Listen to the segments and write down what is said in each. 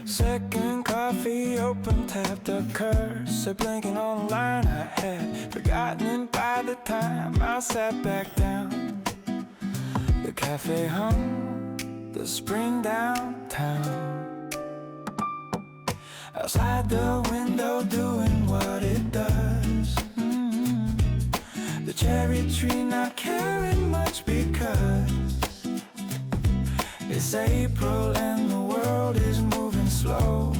Second coffee, open tab, the cursor blinking on the line I had forgotten, and by the time I sat back down, the cafe hung, the spring downtown. Outside the window doing what it does. The cherry tree not caring much because it's April and the world is moving slow,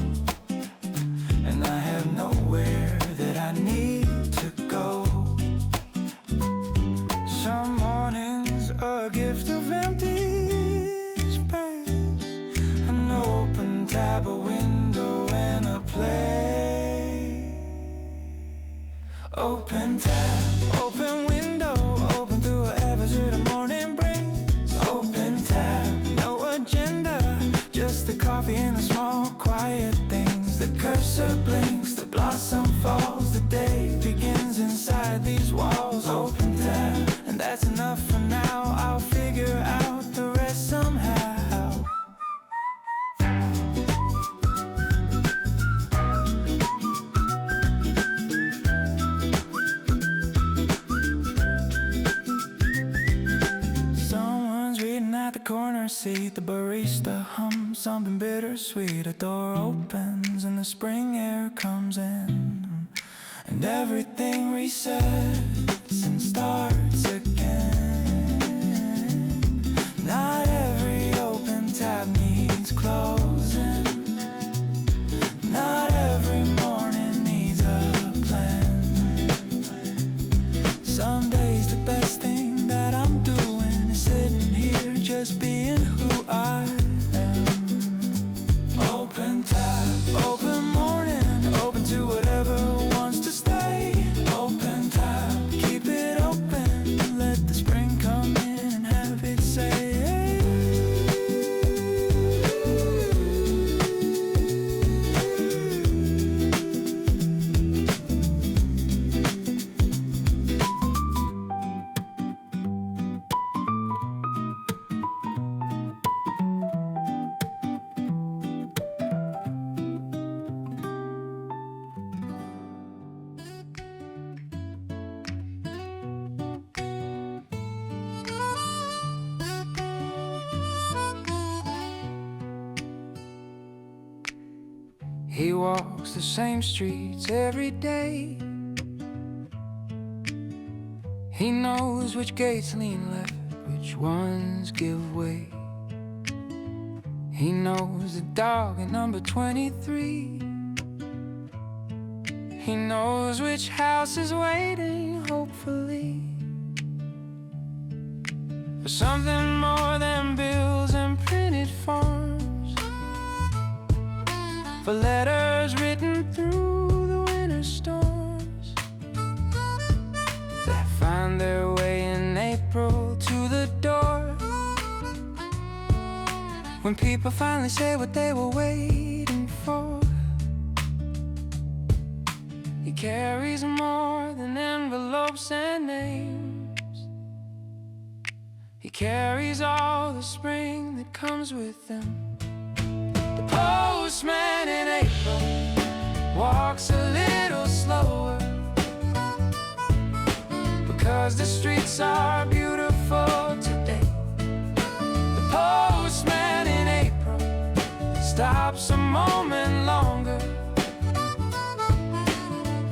and I have nowhere that I need to go. Some mornings a gift of empty space, an open tab, a window and a play. Open tab, open window, open through whatever the morning brings. Open tab, no agenda, just the coffee and the small quiet things. The cursor blinks, the blossom falls, the day begins inside these walls. Open tab, and that's enough for now. I'll figure out the rest somehow. Corner seat, the barista hums something bittersweet. A door opens and the spring air comes in, and everything resets and starts again. Not every open tab needs closing, not every morning needs a plan. Some days the best thing that I'm doing is sitting here just being who I am. Open tab, open morning, open to whatever wants to stay. Open tab, keep it open, let the spring come in and have it say. He walks the same streets every day. He knows which gates lean left, which ones give way. He knows the dog at number 23. He knows which house is waiting, hopefully, for something more than bills and printed forms, for letters written through the winter storms that find their way in April to the door, when people finally say what they were waiting for. He carries more than envelopes and names. He carries all the spring that comes with them. The postman in April walks a little slower, because the streets are beautiful today. The postman in April stops a moment longer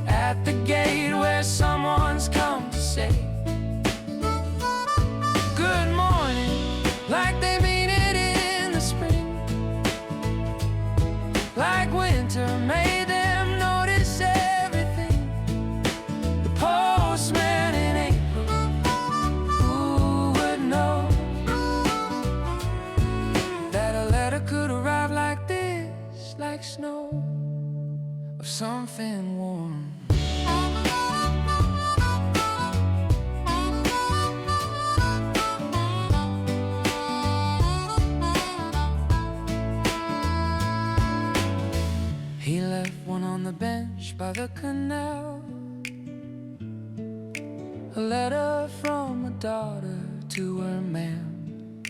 at the gate where someone's come to say good morning, like they mean it in the spring, like winter made them notice everything. The postman in April, who would know that a letter could arrive like this, like snow or something warm. He left one on the bench by the canal. A letter from a daughter to her man.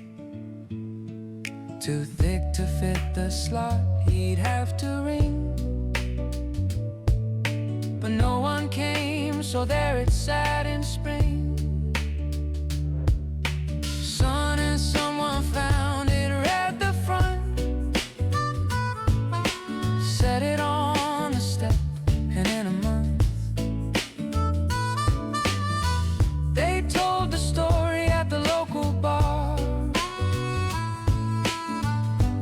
Too thick to fit the slot, he'd have to ring. But no one came, so there it sat in spring. Son and someone found it, read the front, set it on the step, and in a month they told the story at the local bar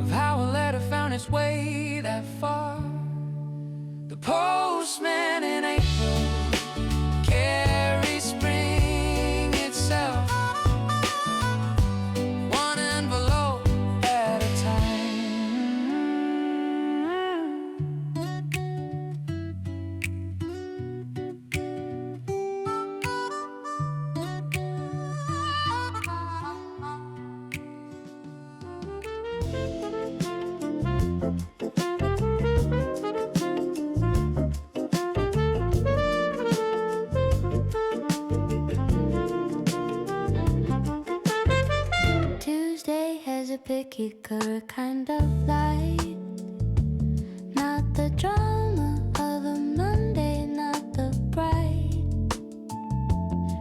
of how a letter found its way that far. The postman in April carries spring itself, one envelope at a time. Tuesday has a picky color kind of light, not the drama of a Monday, not the bright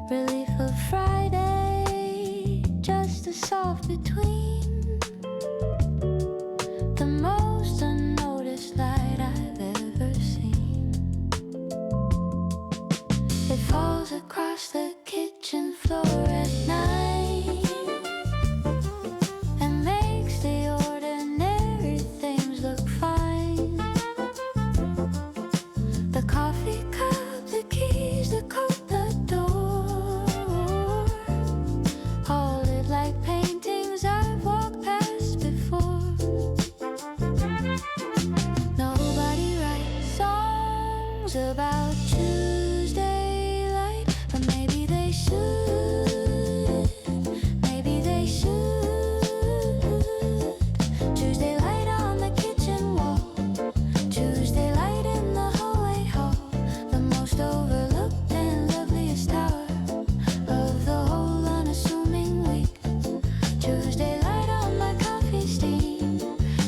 relief of Friday, just a soft between, the most unnoticed light I've ever seen. It falls across the kitchen floor at night and makes the ordinary things look fine. The coffee cup, the keys, the coat, the door, all lit like paintings I've walked past before. Nobody writes songs about Tuesday light, but maybe they should. Maybe they should. Tuesday light on the kitchen wall, Tuesday light in the hallway hall, the most overlooked and loveliest hour of the whole unassuming week. Tuesday light on my coffee steam,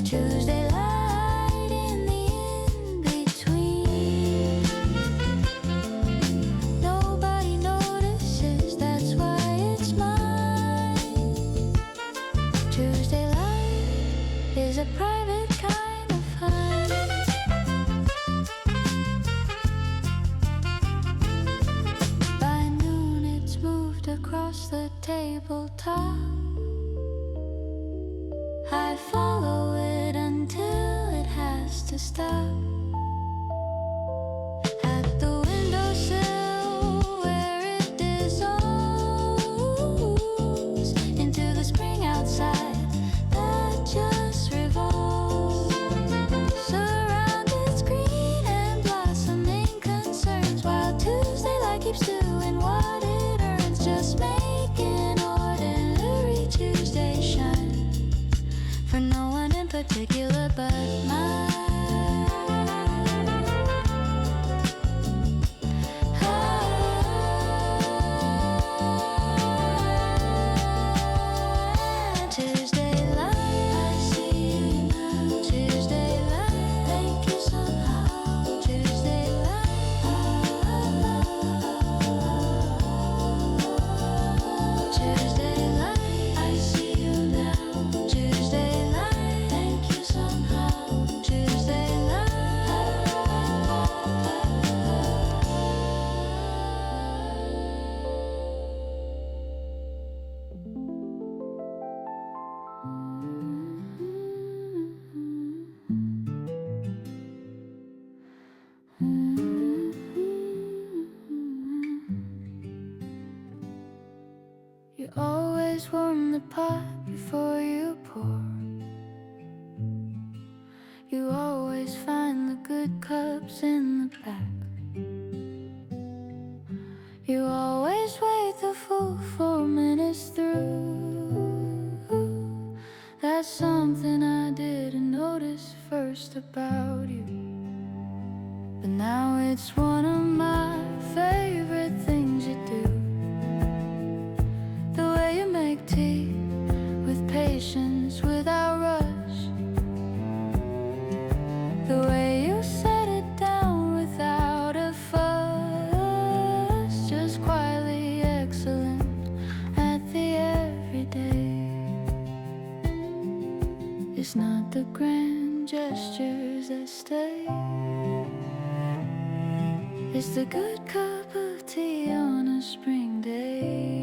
Tuesday light in the in-between. Nobody notices, that's why it's mine. Tuesday light is a private kind of fun. By noon it's moved across the tabletop. I follow it until it has to stop. At the windowsill where it dissolves into the spring outside that just revolves. Surrounded green and blossoming concerns, while Tuesday light keeps doing what it earns, just making ordinary Tuesday shine for no one in particular but mine. Tuesday light, I see you now. Tuesday light, thank you somehow. Tuesday light, Tuesday light, I see you now. Tuesday light, thank you somehow. Tuesday light. You always warm the pot before you pour. You always find the good cups in the back. You always wait the full 4 minutes through. That's something I didn't notice first about you, but now it's one of my favorite things you do. It's the good cup of tea on a spring day.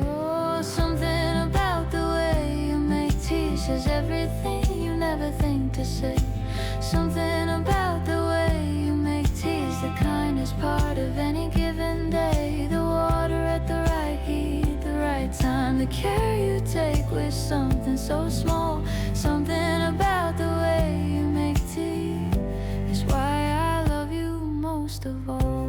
Oh, something about the way you make tea says everything you never think to say. Something about the way you make tea is the kindest part of any given day. The water at the right heat, the right time, the care you take with something so small. Something about the way you make tea is why I love you most of all.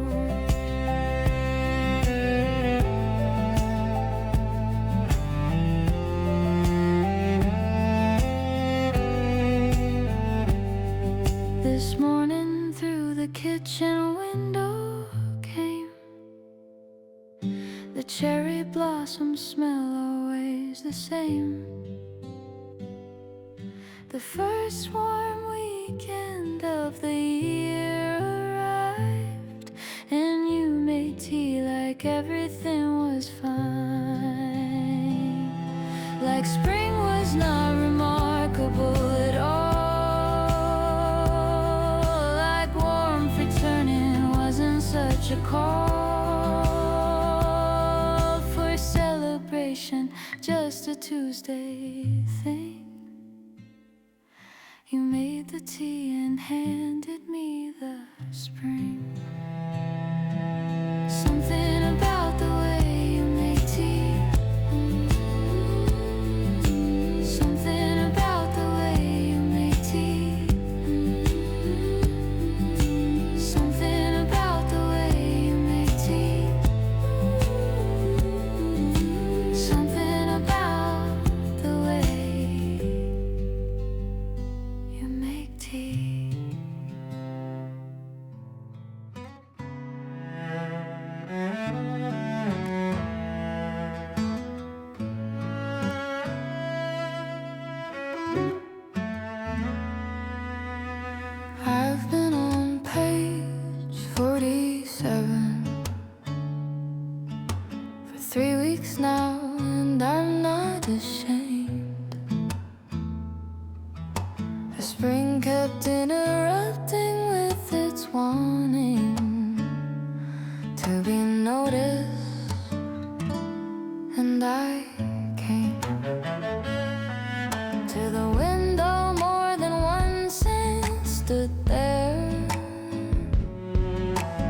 This morning through the kitchen window came the cherry blossom smell, always the same. The first warm weekend of the year arrived, and you made tea like everything was fine. Like spring was not remarkable at all. Like warmth returning wasn't such a call for celebration, just a Tuesday thing. You made the tea and handed me the spring. Something about the way you make tea. Something about the way you make tea. Something about the way you make tea. Something about the way you make tea. I've been on page 47 for 3 weeks now, and I'm not ashamed. The spring kept interrupting with its wanting to be noticed, and I came to the window more than once and stood there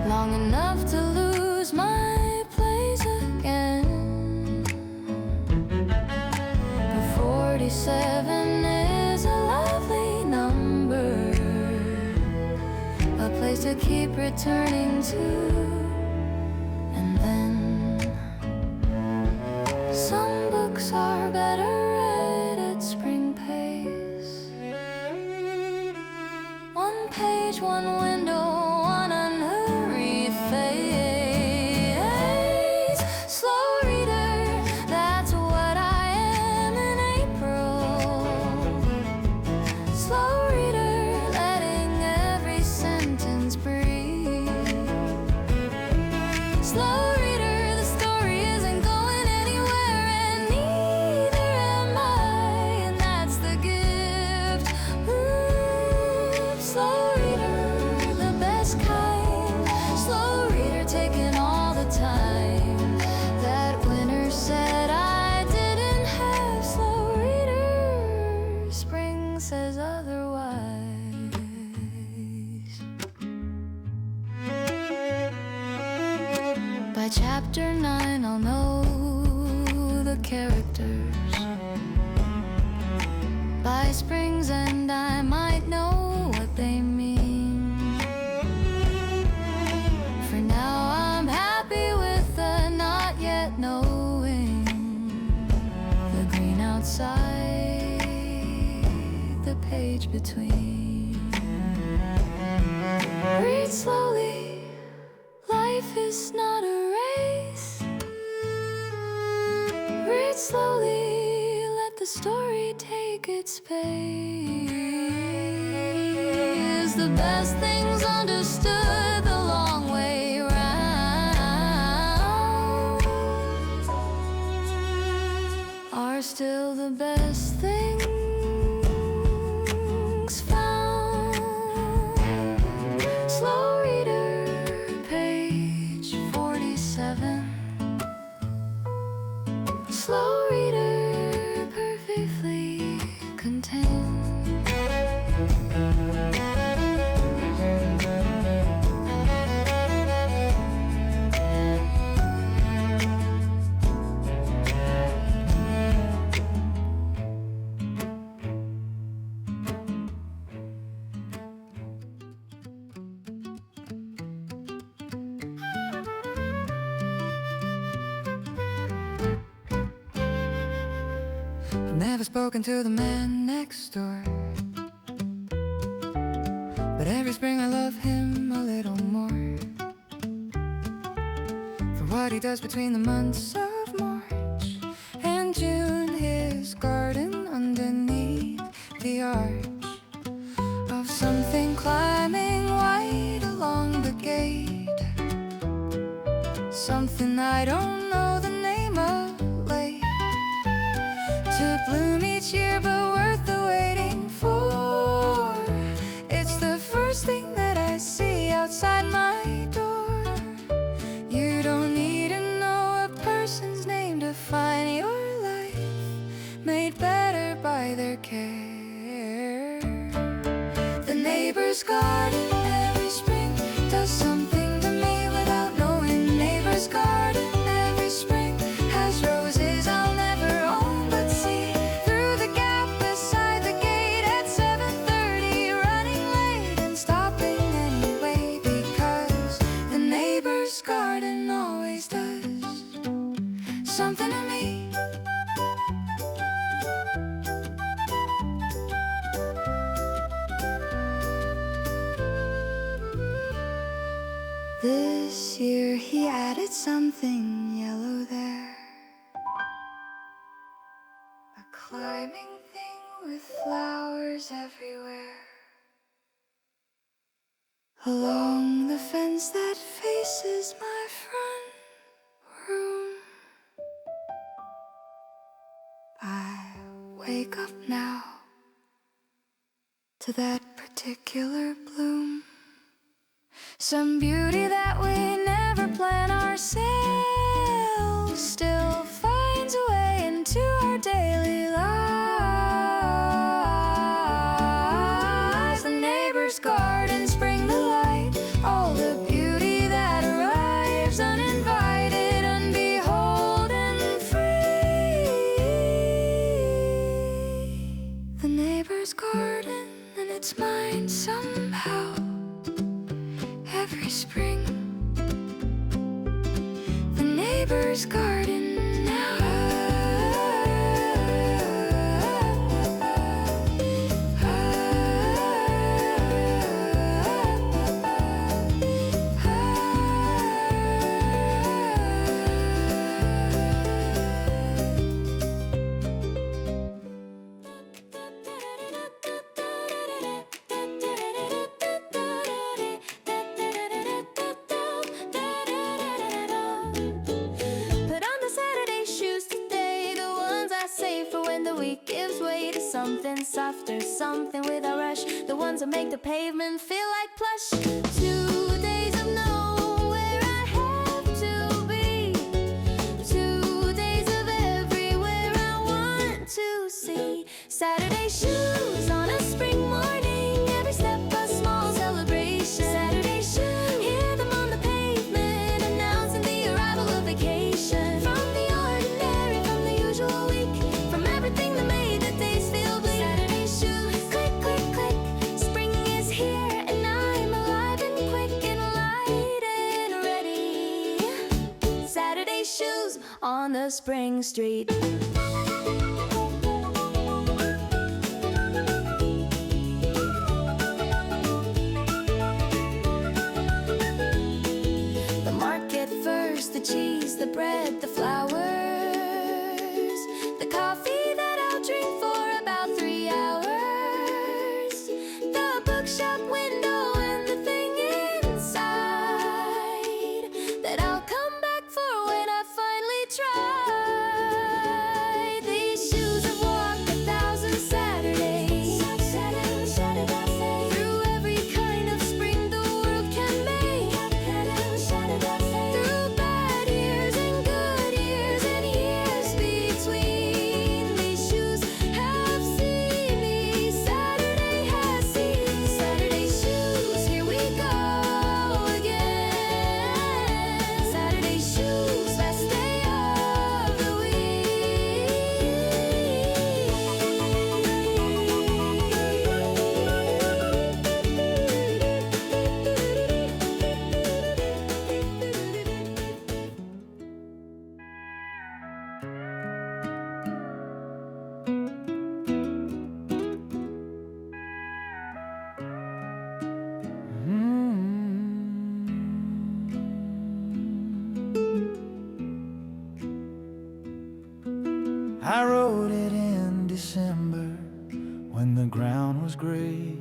long enough to lose my place again. But 47 is a lovely number, a place to keep returning to. And then some books are better read at spring pace. One page, one window, one unhurried face. Slow reader, that's what I am in April. Slow reader, letting every sentence breathe. Slow reader, the story isn't going anywhere, and neither am I, and that's the gift. Slow reader, the best kind. Slow reader, taking all the time that winter said I didn't have. Slow reader, spring says otherwise. By chapter 9 I'll know the characters. By spring's end I might know what they mean. For now I'm happy with the not yet knowing. The green outside, the page between. Read slowly, life is not a race. Read slowly, let the story take its pace. The best things understood the long way round are still the best things found. Slow reader, never spoken to the man next door, but every spring I love him a little more for what he does between the months of March and June. His garden underneath the arch of something climbing white along the gate, something I don't know the name of, late to bloom each year but worth the waiting for. It's the first thing that I see outside my door. You don't need to know a person's name to find your life made better by their care. The neighbor's garden every spring does something to me without knowing. Neighbor's garden every spring has roses I'll never own but see through the gap beside the gate at 7:30, running late and stopping anyway, because the neighbor's garden always does something to me. This year he added something yellow there, a climbing thing with flowers everywhere, along the fence that faces my front room. I wake up now to that particular bloom, some beauty that we never plan ourselves still finds a way into our daily lives. The neighbor's gardens bring the light, all the beauty that arrives uninvited, unbeholden, free. The neighbor's garden and it's mine somehow. Every spring, the neighbor's garden now. Something softer, something with a rush, the ones that make the pavement feel like plush. 2 days of knowing where I have to be, 2 days of everywhere I want to see. Saturday shoes on a spring morning, every step a small celebration. Saturday shoes, hear them on the pavement, announcing the arrival of vacation. From the ordinary, from the usual week, from everything that made the days feel. On the spring street. The market first, the cheese, the bread, the flowers, the coffee that I'll drink for about 3 hours, the bookshop window and the thing inside that I'll come back for when I finally try. These shoes have walked 1,000 Saturdays through every kind of spring the world can make, through bad years and good gray.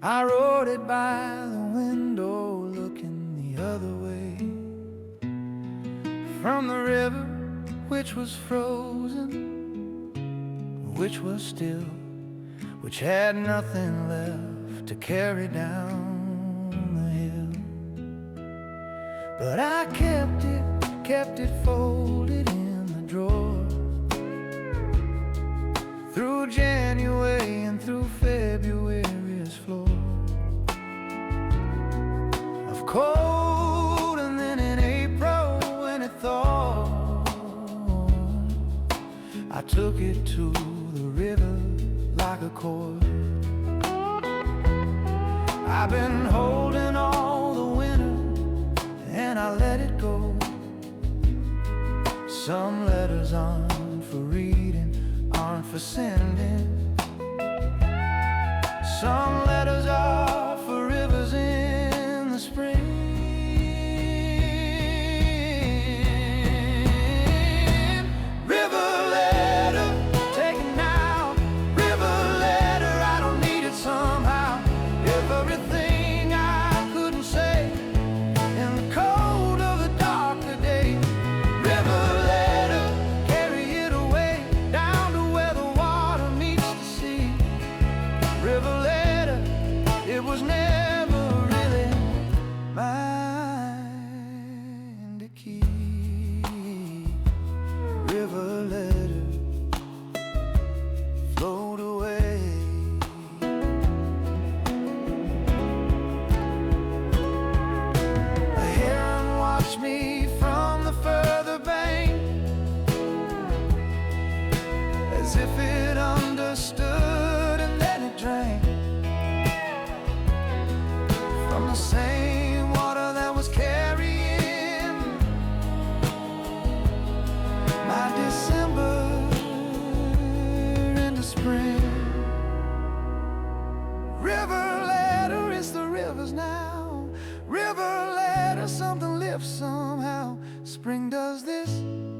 I rode it by the window, looking the other way. From the river, which was frozen, which was still, which had nothing left to carry down the hill. But I kept it folded in the drawer, through January and through February's floor of cold, and then in April when it thawed, I took it to the river like a cord. I've been holding all the winter and I let it go. Some letters aren't for reading, aren't for sending. Some letters are for rivers in the spring. River letter, take it now. River letter, I don't need it somehow. Everything I couldn't say in the cold of a darker day. River letter, carry it away down to where the water meets the sea. River letter, it was never really mine to keep. River letter, float away. A heron watched me from the further bank, as if it understood, and then it drank from the same water that was carrying my December into spring. River letter, it's the rivers now. River letter, something lifts somehow. Spring does this,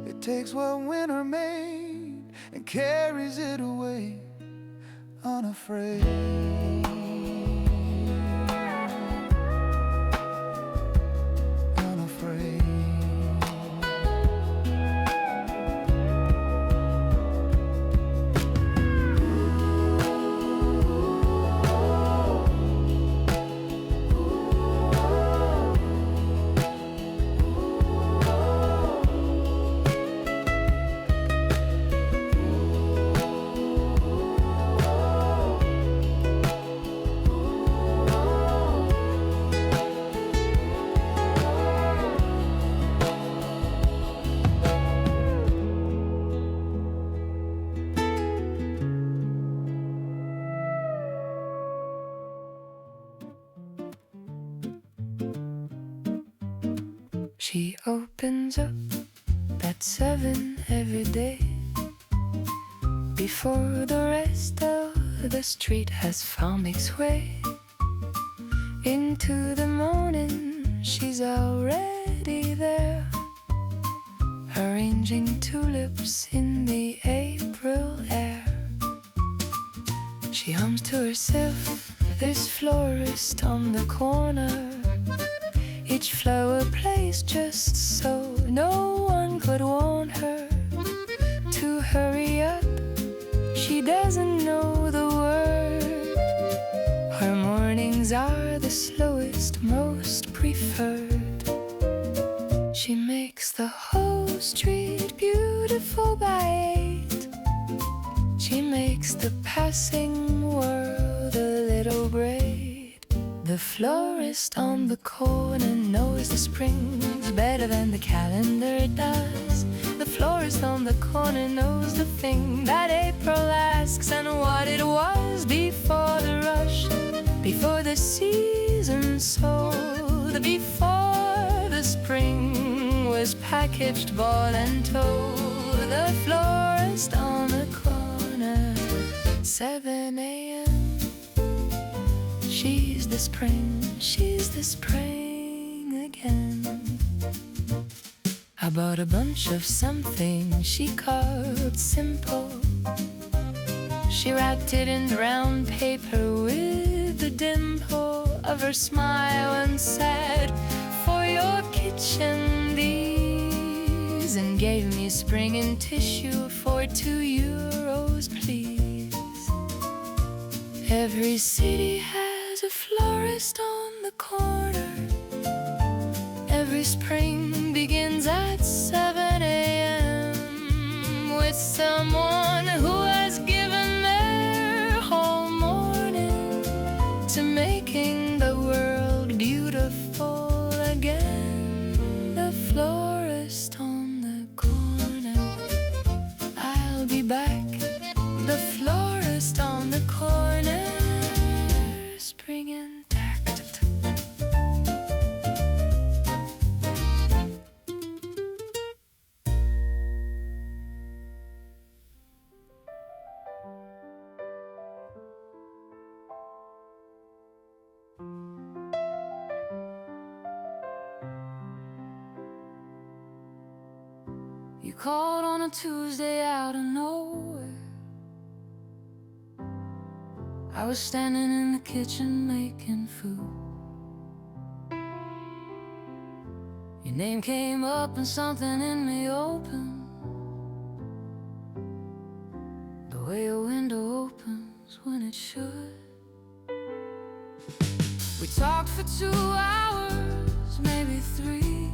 it takes what winter made and carries it away unafraid. Unafraid. She opens up at 7 every day, before the rest of the street has found its way. Into the morning, she's already there, arranging tulips in the April air. She hums to herself, this florist on the corner. Each flower placed just so no one could warn her to hurry up. She doesn't know the word. Her mornings are the slowest, most preferred. She makes the whole street beautiful by 8. She makes the passing world a little braid. The florist on the corner knows the springs better than the calendar does. The florist on the corner knows the thing that April asks, and what it was before the rush, before the season sold, before the spring was packaged, bought and told. The florist on the corner, 7 a.m. She's the spring, she's the spring again. I bought a bunch of something she called simple. She wrapped it in brown paper with the dimple of her smile and said, "For your kitchen these," and gave me spring and tissue for €2, please. Every city has a florist on the corner. Every spring begins at 7 a.m. with someone who has given their whole morning to making the world beautiful again. The florist on the corner. I'll be back. The florist on the corner. Spring and tact. You called on a Tuesday out of nowhere. I was standing in the kitchen making food. Your name came up and something in me opened, the way a window opens when it should. We talked for 2 hours, maybe 3,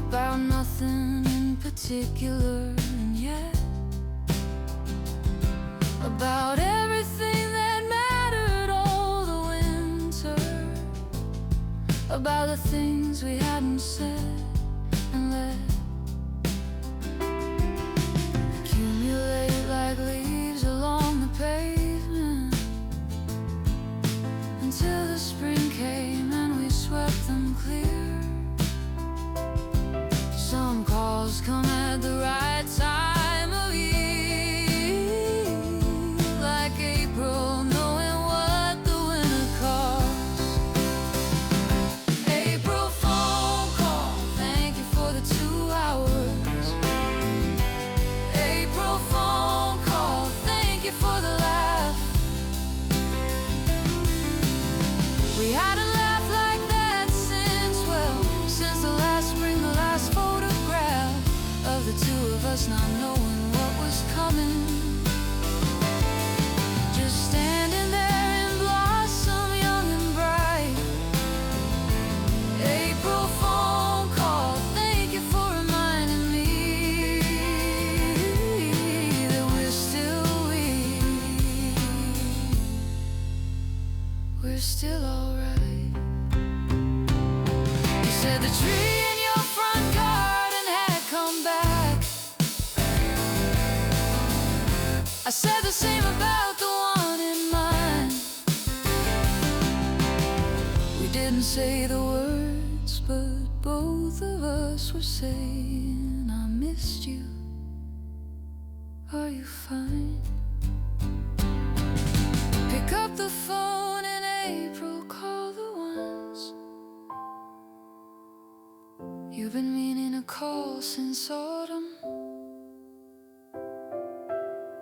about nothing in particular, and yet about everything that mattered all the winter, about the things we hadn't said and let accumulate like leaves along the pavement, until the spring came and we swept them clear. Some calls come at the right time of year, like April, knowing what the winter costs. April phone call, thank you for the 2 hours. April phone call, thank you for the laugh. We hadn't laughed like that since, well, since the last spring, the last photograph of the 2 of us not knowing what was coming, just standing there in blossom, young and bright. April phone call, thank you for reminding me that we're still we're still alright. You said the tree in your front garden had come back. I said the same about the one in mine. We didn't say the words, but both of us were saying, I missed you. Are you fine? Pick up the phone in April, call the ones you've been meaning to call since autumn.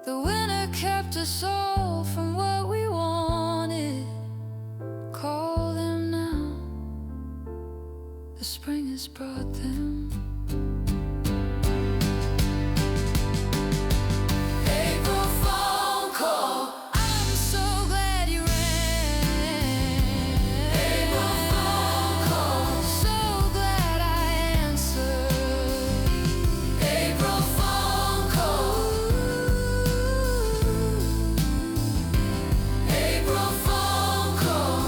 The winter kept us all from what we wanted. Call them now. The spring has brought them. April phone call. I'm so glad you rang. April phone call. So glad I answered. April phone call. April phone call.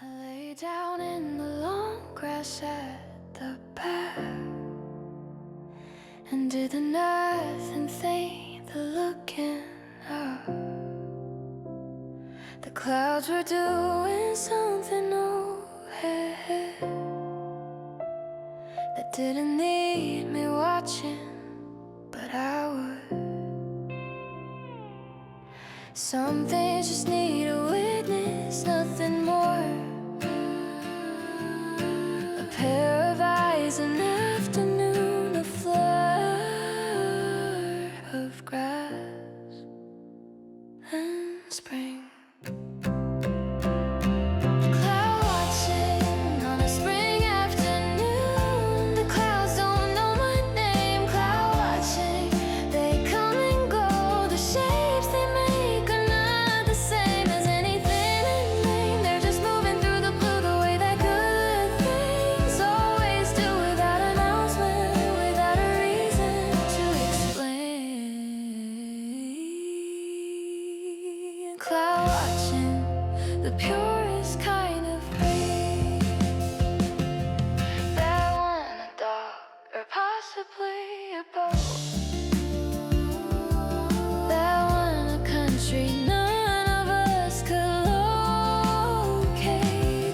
I lay down in the long grass at the back and did the nothing thing, the looking up. The clouds were doing something overhead that didn't need me watching, but I would. Some things just need a witness, nothing more. A pair of eyes, an afternoon, a flower of grass and spring. Cloud watching on a spring afternoon. The clouds don't know my name. Cloud watching, they come and go. The shapes they make are not the same as anything in name. They're just moving through the blue the way that good things always do, without announcement, without a reason to explain. Cloud watching, the purest kind of rain. That one a dog, or possibly a boat. That one a country none of us could locate.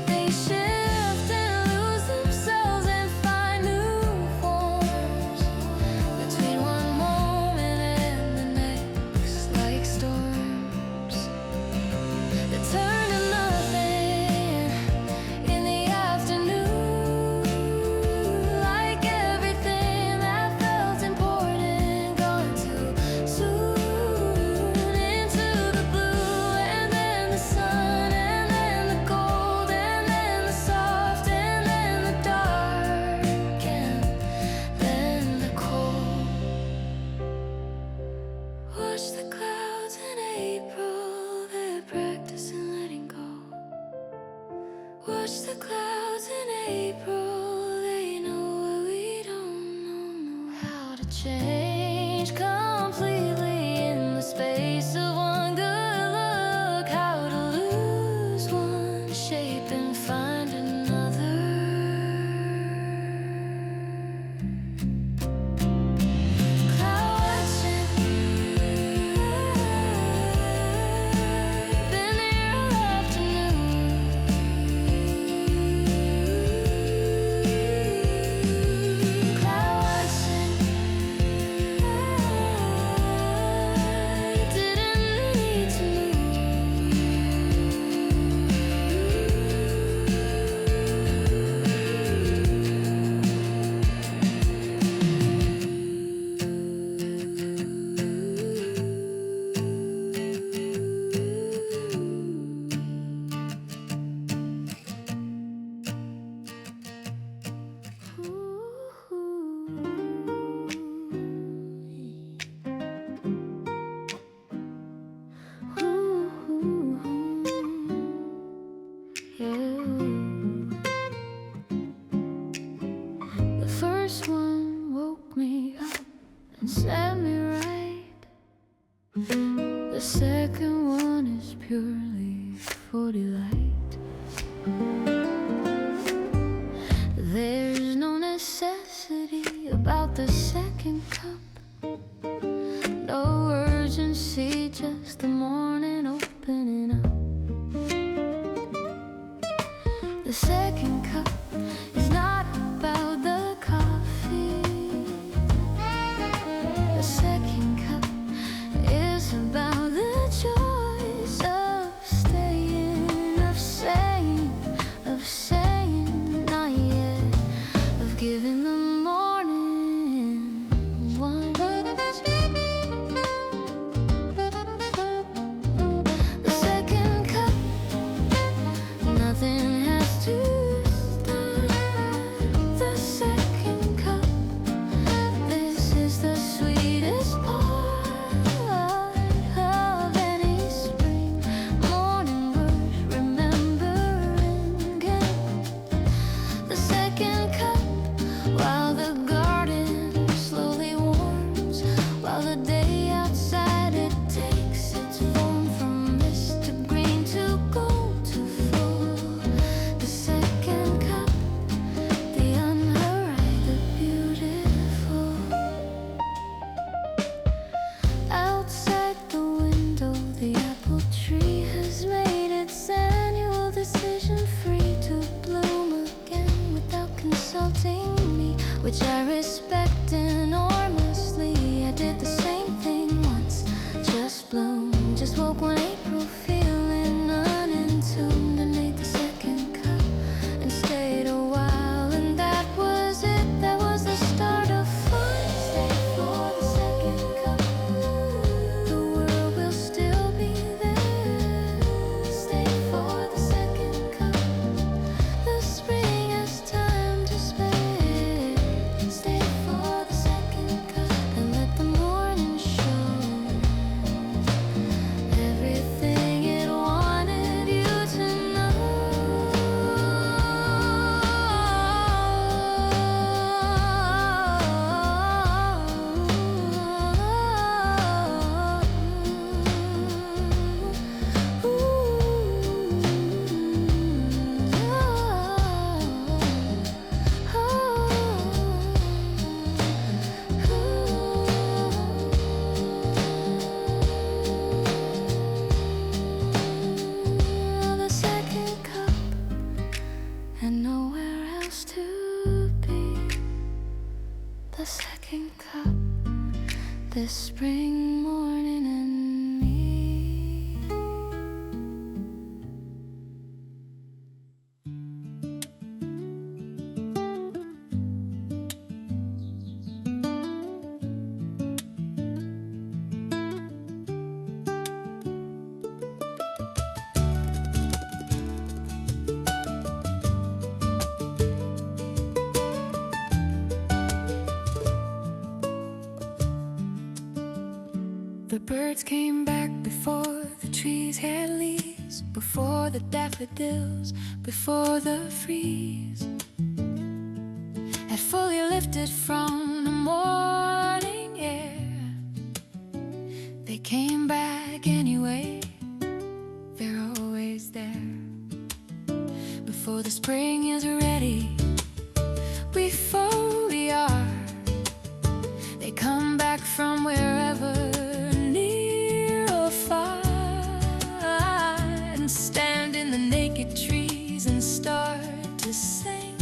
They shift and lose themselves and find new forms between one moment and the next, like storms that turn to nothing in the afternoon. Like everything that felt important, gone too soon. Into the blue, and then the sun, and then the cold, and then the soft, and then the dark, and then the cold. Watch the clouds in April, they're practicing letting go. Watch the clouds in April, they know what we don't know how to change completely in the space of one good look. How to lose one shape and find another. Cloud watching, been here all afternoon. Cloud watching, didn't need to The first one woke me up and set me right. The second one is purely for delight. There's no necessity about the second cup. No urgency, just the morning opening up. The second cup is not about the coffee. The second cup is about the choice of staying, of saying not yet, of giving the morning once. The second cup, nothing has to stop. The second cup, this is the sweetest part of any spring morning worth remembering again. The second cup, while the garden slowly warms, while the day outside it takes its form from mist to green to gold to full. The second cup, the unhurried, the beautiful. Outside the window, the apple tree has made its annual decision, free to bloom again without consulting me, which I respect enormously. I did the same thing once, just bloom, just woke when the second cup this spring morning and me. The birds came back before the trees had leaves, before the daffodils, before the freeze had fully lifted from the morning air. They came back anyway, they're always there. Before the spring is ready, before we are, they come back from wherever, stand in the naked trees and start to sing,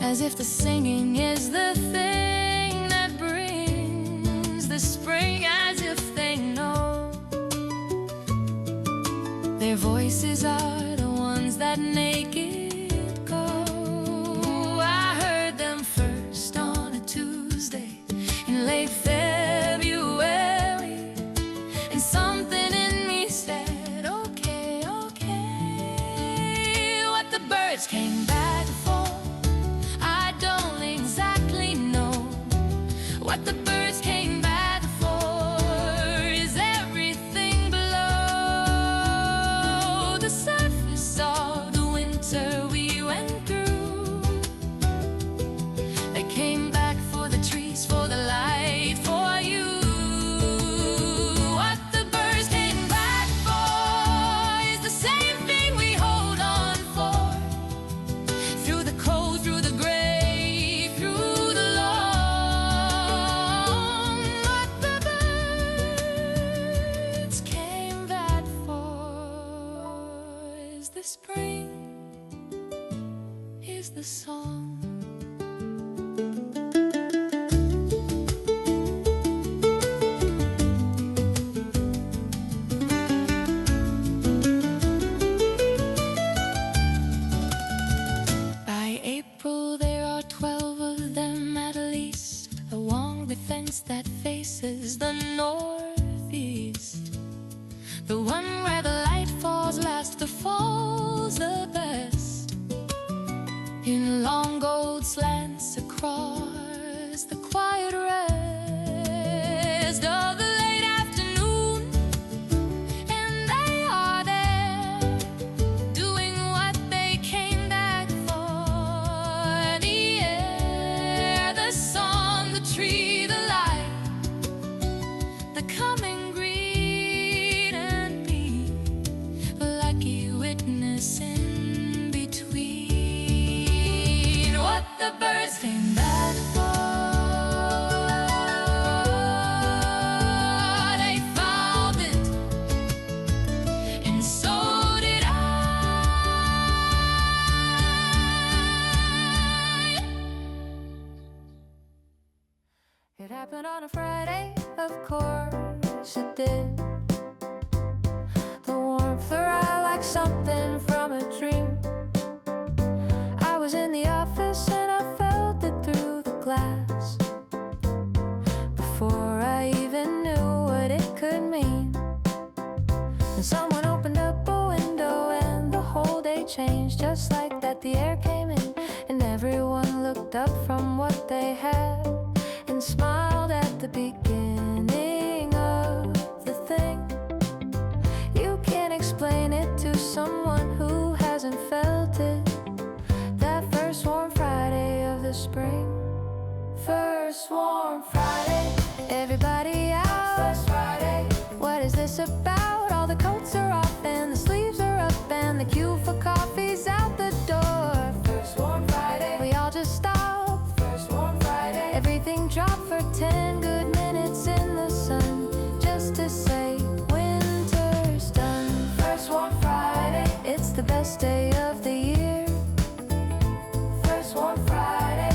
as if the singing is the thing that brings the spring, as if they know their voices are the ones that make it go. I heard them first on a Tuesday in late February, and something in me said, okay, okay. What the birds came back for, I don't exactly know. What the birds came back for is everything below the surface of the winter we went through. They came back for the trees, for the light, for you. What the birds came back for is the same thing we hold on for, through the cold, through the gray, through the long. What the birds came back for is the spring, is the song. By April there are 12 of them at least, along the fence that faces the northeast, the one where the light falls last, the falls the best, in long gold slants across the quiet rest of the late afternoon. And they are there, doing what they came back for. The air, the song, the tree, the light, the coming greed and me, a lucky witness in between. What the birds came back for, they found it, and so did I. It happened on a Friday, of course it did. The warmth arrived like something from a dream. I was in the office and I felt it through the glass, before I even knew what it could mean. And someone opened up a window and the whole day changed. Just like that, the air came in and everyone looked up from what they had and smiled at the beginning of the thing. You can't explain it to someone who hasn't felt it. That first warm Friday of the spring, first warm Friday, everybody out. First Friday, what is this about? All the coats are off and the sleeves are up and the queue for coffee's out the door. First warm Friday, we all just stopped. First warm Friday, everything dropped for 10 good minutes in the sun, just to say winter's done. First warm Friday, the best day of the year. First warm Friday,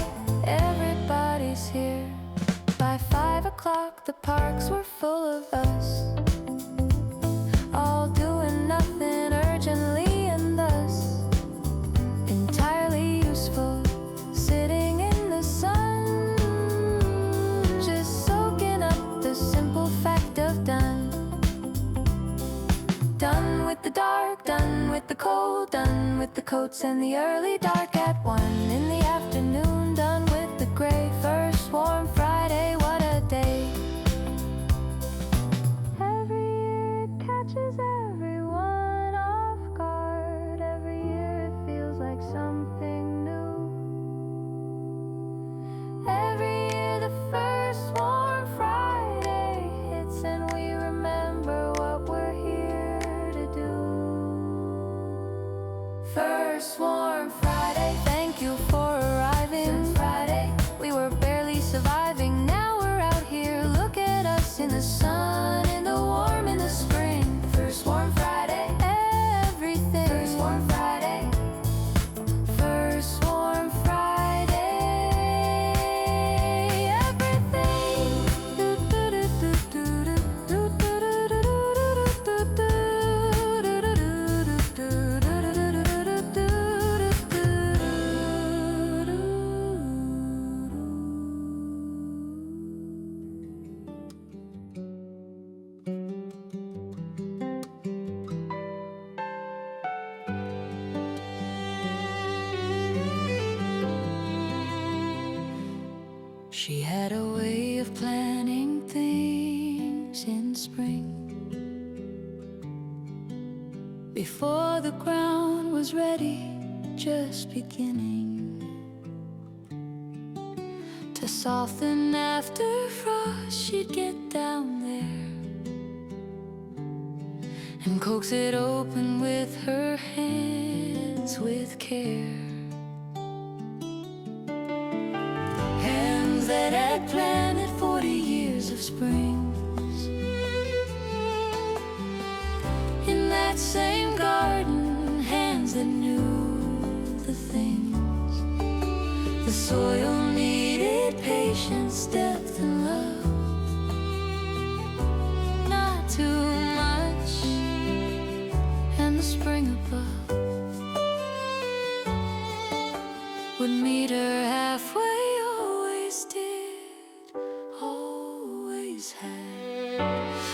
the dark, done with the cold, done with the coats and the early dark. At 1 in the afternoon, done with the gray. First warm Friday, what a day. Every year it catches everyone off guard. Every year it feels like something new. Every year the first warm Friday hits and we remember what we're here to do. First warm Friday, thank you for arriving. Since Friday, we were barely surviving. Now we're out here, look at us in the sun, in the warm, in the spring. First warm Friday, everything. First warm Friday. First warm Friday, everything. She had a way of planning things in spring, before the ground was ready, just beginning to soften after frost. She'd get down there and coax it open with her hands with care. Hands that had planted 40 years of springs in that same garden. Hands that knew the things the soil needed: patience, depth, and love. Not too much, and the spring above would meet her halfway. Always did, always had.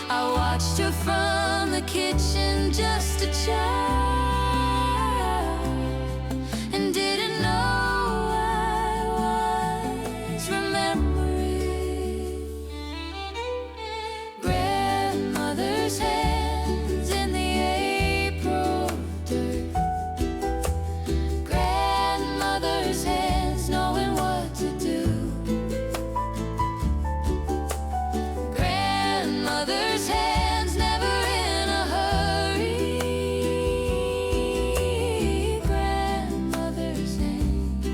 I watched her from the kitchen, just a child, and didn't know I was remembering grandmother's hands in the April dirt. Grandmother's hands knowing what to do. Grandmother's hands never in a hurry. Grandmother's hands,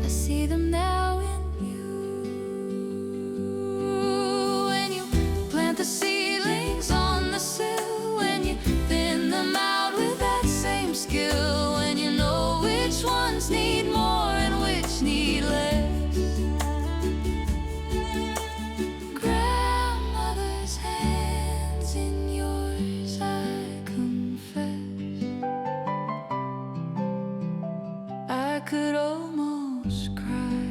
I see them now in you. When you plant the seedlings on the sill, when you thin them out with that same skill, when you know which ones need more and which need less. Grandmother's hands in yours, I confess. I could almost cry.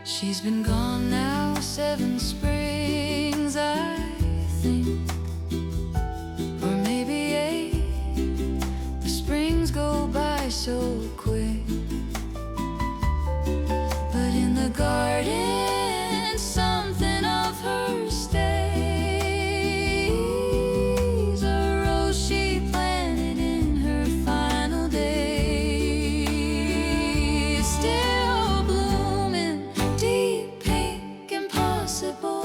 She's been gone now 7 springs, I think, or maybe 8. The springs go by so quick, but in the garden something of her stays. A rose she planted in her final days, still blooming, deep pink, impossible.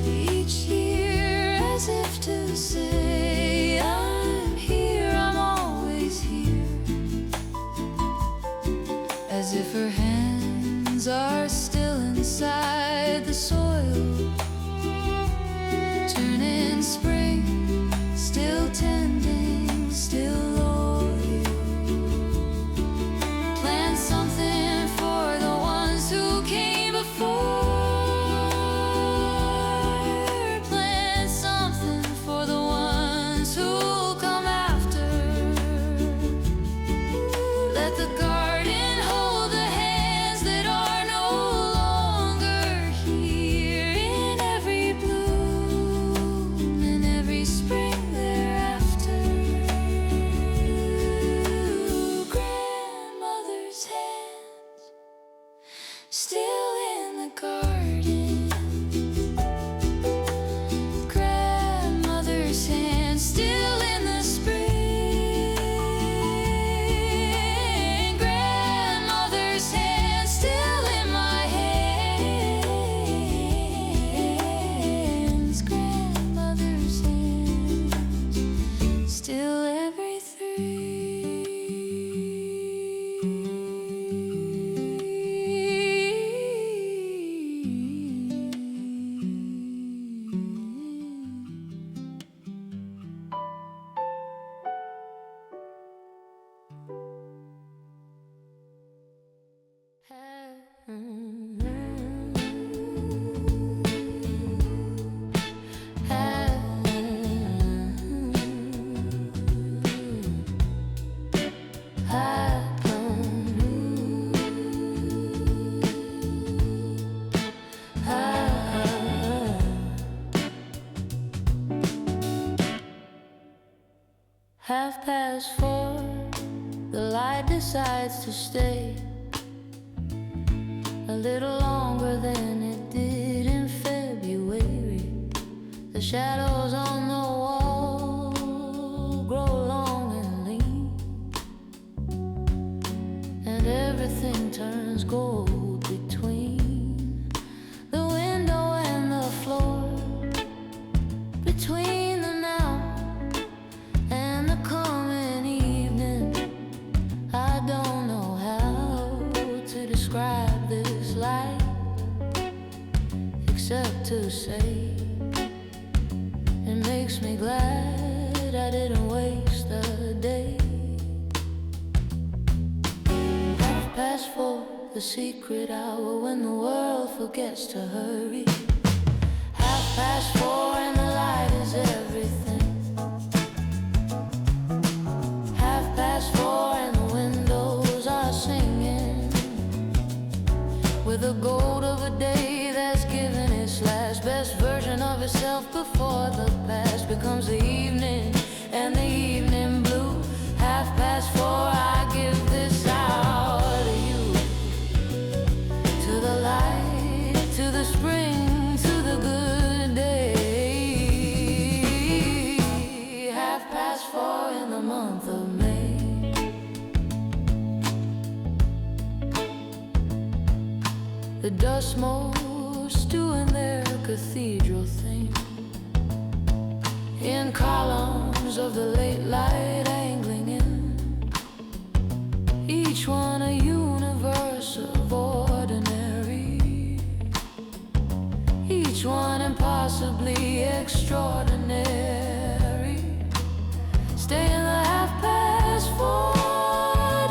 Each year as if to say, I'm here, I'm always here. As if her hands are still inside the soil, turning spring, still tending, still loyal. Plant something for the ones who came before. Plant something for the ones who'll come after. Let the garden hold the hands that are no longer here. In every 4:30, the light decides to stay a little longer than it did in February. The shadows on the wall grow long and lean, and everything turns gold between the window and the floor, between the now and the coming evening. I don't know how to describe this light, except to say it makes me glad I didn't waste a day. 4:30, the secret hour when the world forgets to hurry. 4:30 and the light is everything. 4:30 and the windows are singing with the gold of a day that's given its last best version of itself before the past becomes the evening and the evening blue. 4:30, I give this hour to you, to the light, to the spring, to the good day. 4:30 in the month of May. The dust motes doing their cathedral thing in columns of the late light angling in, each one a universe of ordinary, each one impossibly extraordinary. Stay in the 4:30,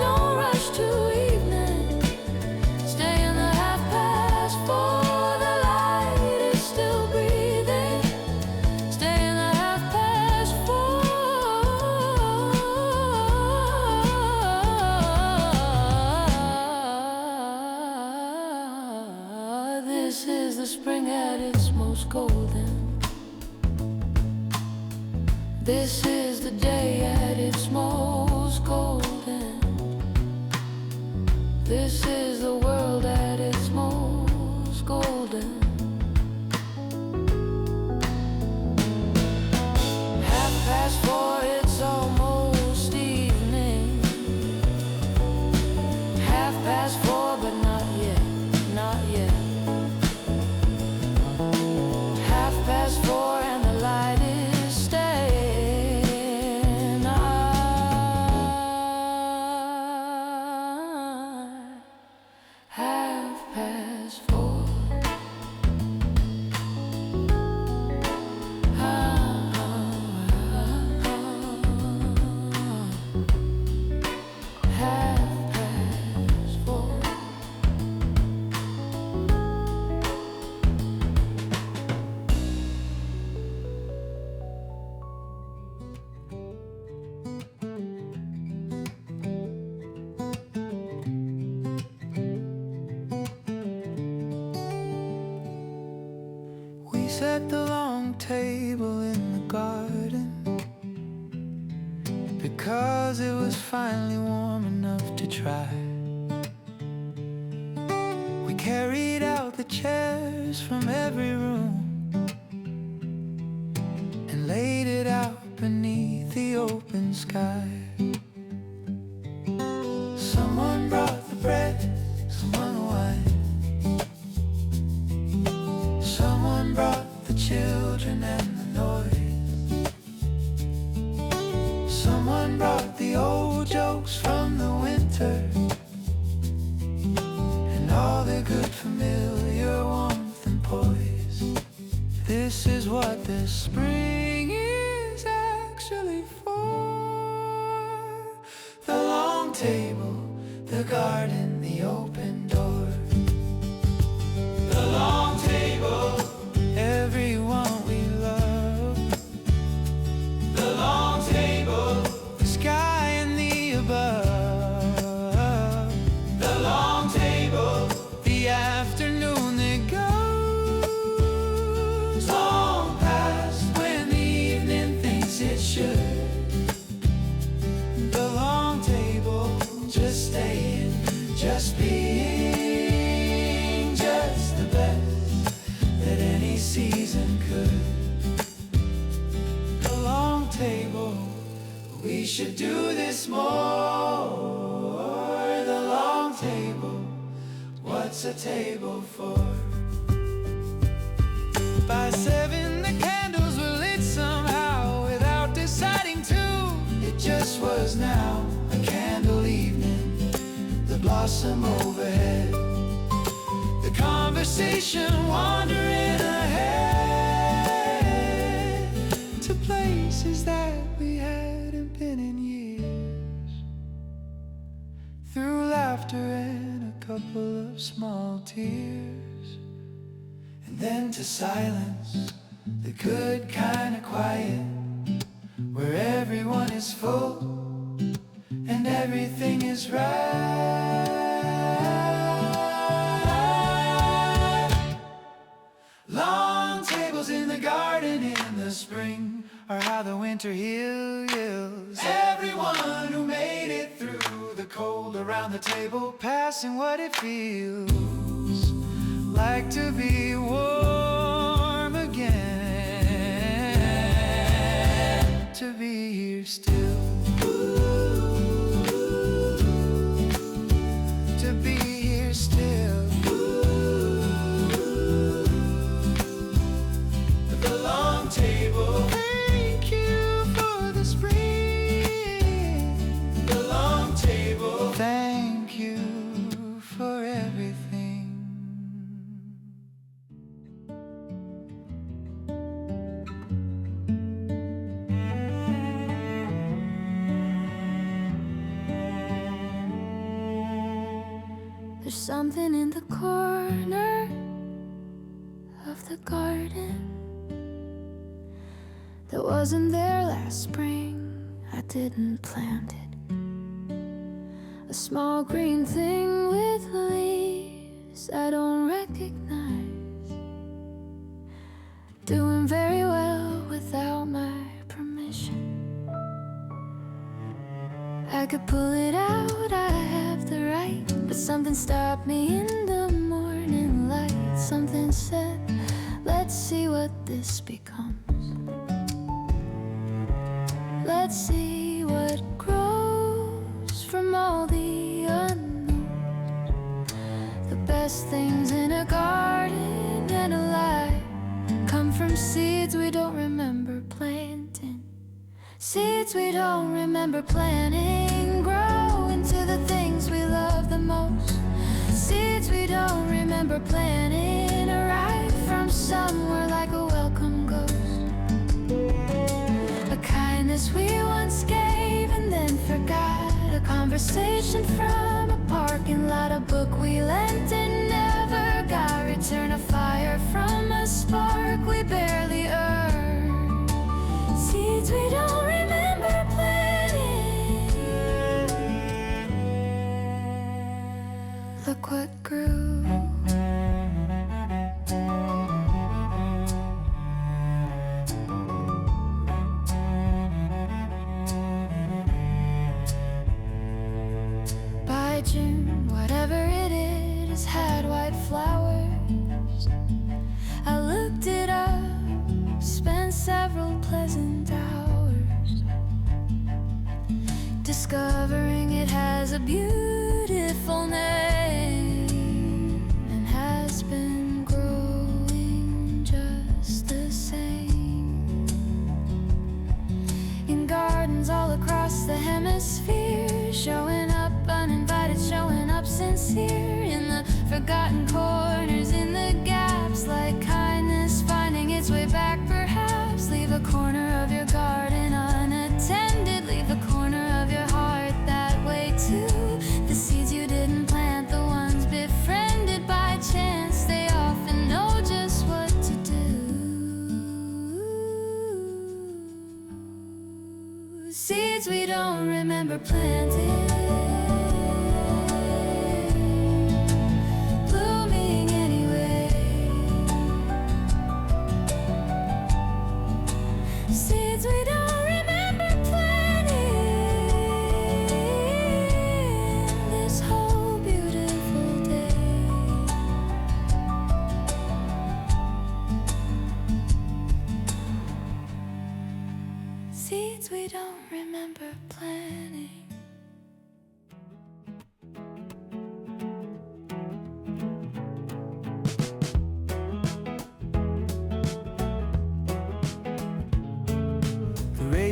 don't rush to evening. Stay in the 4:30, the light is still breathing. Stay in the 4:30. This is the spring at its most golden. This is the day at its most golden. This is the world at its most golden. 4:30, it's almost evening. 4:30, but not yet, not yet. 4:30 and the light is staying. 4:30. We set the long table in the garden because it was finally warm enough to try. We carried out the chairs from every room and laid it out beneath the open sky. Someone brought the bread, someone the wine, someone brought the children and the noise, someone brought the old jokes from the winter and all the good familiar warmth and poise. This is what the spring is actually for. The long table, the garden, the open door. The long table, everyone we love. The long table, the sky and the above. The long table, the afternoon that goes long past when the evening thinks it should. should do this more. The long table, what's a table for? By 7 the candles were lit somehow, without deciding to. It just was now, a candle evening, the blossom overhead, the conversation wandering ahead to places that we hadn't been in years, through laughter and a couple of small tears, and then to silence, the good kind of quiet, where everyone is full and everything is right. Long tables in the garden in the spring are how the winter heals everyone who made it through the cold around the table, passing what it feels like to be warm again, to be here still, to be here still. The long table, thank you for the spring. The long table, thank you for everything. There's something in the corner of the garden that wasn't there last spring. I didn't plant it. A small green thing with leaves I don't recognize, doing very well without my permission. I could pull it out, I have the right, but something stopped me in the morning light. Something said, let's see what this becomes. Let's see what grows from all the unknowns. The best things in a garden and a life come from seeds we don't remember planting. Seeds we don't remember planting grow into the things we love the most. Seeds we don't remember planting arrive from somewhere like a welcome ghost. A kindness we once gave and then forgot. A conversation from a parking lot. A book we lent and never got. Return a fire from a spark we barely earned. Seeds we don't remember planting. Look what grew. By June, whatever it is had white flowers. I looked it up, spent several pleasant hours discovering it has a beautiful name and has been growing just the same in gardens all across the hemisphere, showing up uninvited, showing up sincere in the forgotten corners, in the gaps, like kindness finding its way back perhaps. Leave a corner of your garden unattended, leave a corner of your heart that way too. The seeds you didn't plant, the ones befriended by chance, they often know just what to do. Seeds we don't remember planting, blooming anyway. Seeds we don't remember planting this whole beautiful day. Seeds we don't remember planting.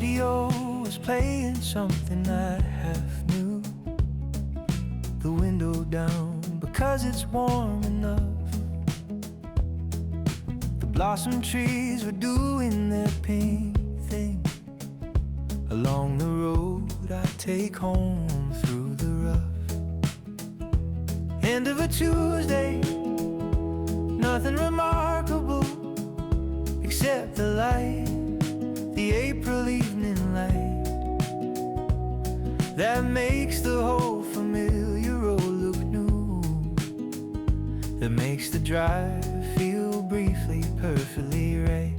radio was playing something I half knew. The window down because it's warm enough. The blossom trees were doing their pink thing along the road I take home through the rough. End of a Tuesday, nothing remarkable except the light, the April evening light that makes the whole familiar road look new, that makes the drive feel briefly perfectly right.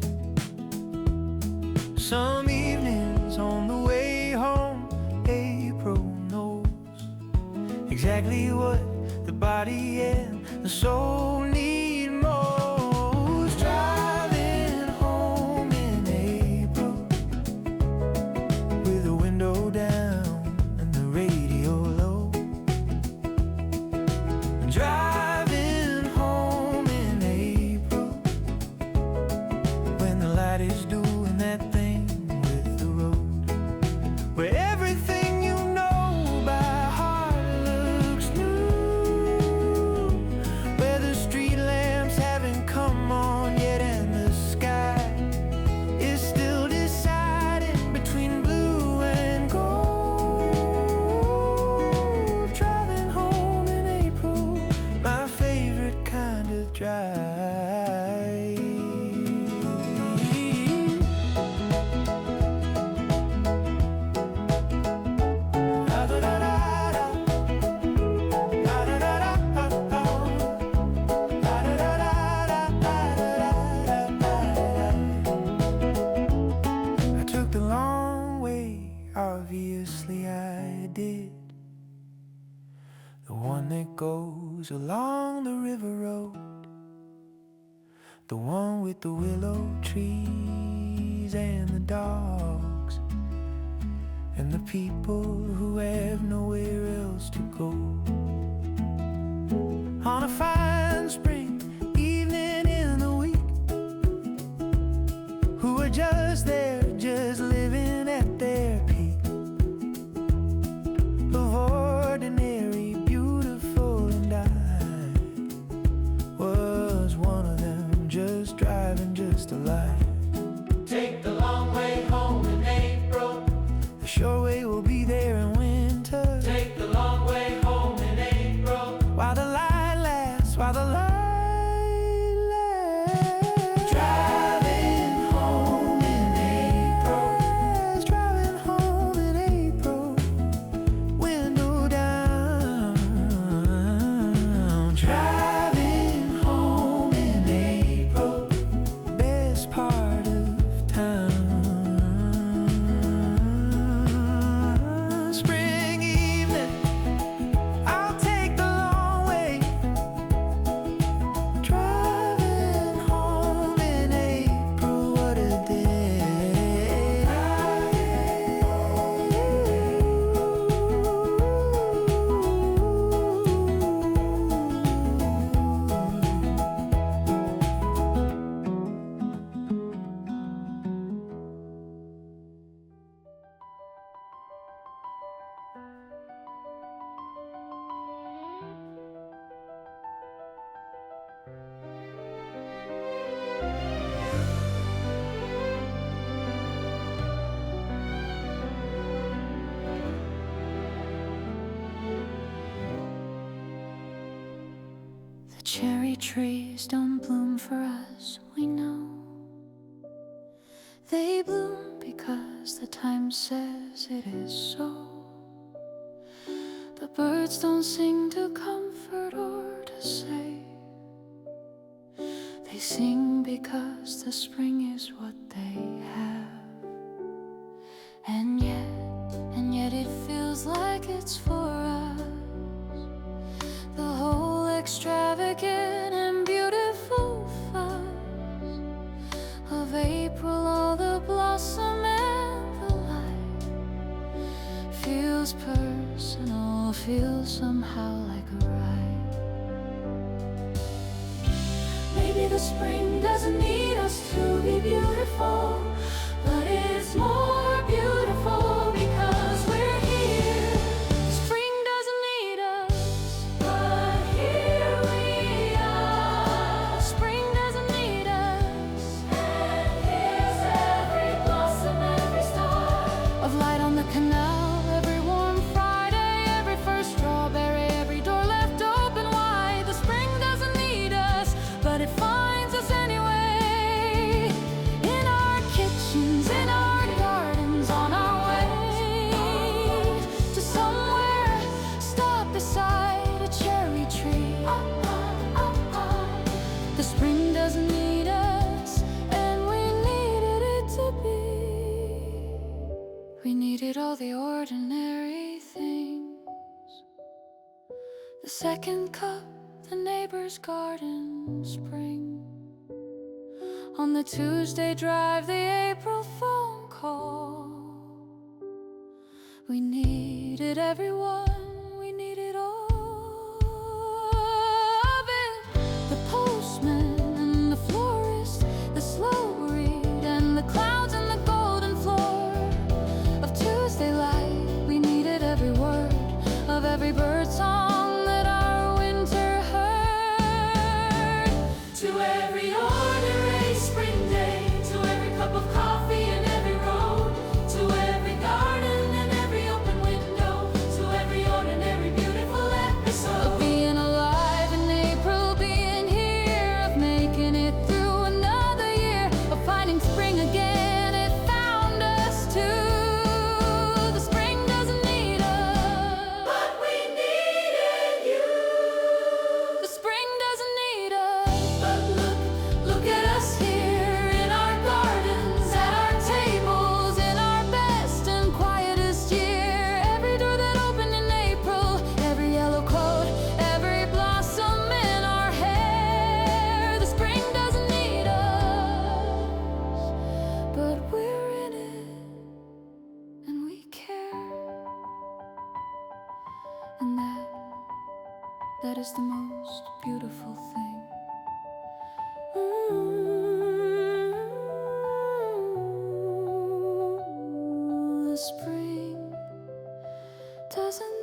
Some evenings on the way home, April knows exactly what the body and the soul need most. Driving home in April with the window down and the radio low. Driving home in April when the light is doing that thing with the road, where everything you know by heart looks new, where the street lamps haven't come on yet and the sky is still deciding between blue and gold. Driving home in April, my favorite kind of drive. I took the long way, obviously I did. The one that goes along the river road, the one with the willow trees and the dogs, and the people who have nowhere else to go. On a fine spring evening in the week, who are just there, just living at their peak of ordinary, beautiful, and I was one of them, just driving just a life. Take the long way home in April. The short way will be there in winter. Take the long way home in April. While the light lasts, while the light lasts. Driving home in April. Driving home in April. Window down. Driving home in April. Best part of town. Spring evening, I'll take the long way. Driving home in April, what a day. The cherry trees don't bloom for us, we know. They bloom because the time says it is so. The birds don't sing to comfort or to save. They sing because the spring is what they have. And yet it feels like it's for us. The whole extravagant and beautiful fuss of April, all the blossom and the light feels personal, feels somehow like a right. Maybe the spring doesn't need us to be beautiful, but it's it's more beautiful because we're here. Spring doesn't need us, but here we are. Spring doesn't need us, and here's every blossom, every star of light on the canal, every warm Friday, every first strawberry, every door left open wide. The spring doesn't need us, but it finds us anyway. In our kitchens, in our gardens, on our way to somewhere, stop beside a cherry tree. The spring doesn't need us, and we needed it to be. We needed all the ordinary things. The second cup, the neighbor's garden, spring. On the Tuesday drive, the April phone call. We needed everyone, we needed all of it. The postman and the florist, the slow read and the clouds and the golden floor of Tuesday light. We needed every word of every bird song that our winter heard. To every ordinary spring day, to every cup of coffee and every road, to every garden and every open window, to every ordinary beautiful episode of being alive in April, being here, of making it through another year, of finding spring again. It found us too. The spring doesn't need us, but we needed you. The spring doesn't need us, but look at us here in our gardens, at our tables, in our best and quietest year. Every door that opened in April, every yellow coat, every blossom in our hair. The spring doesn't need us, but we're in it and we care. And that is the most beautiful thing. The spring doesn't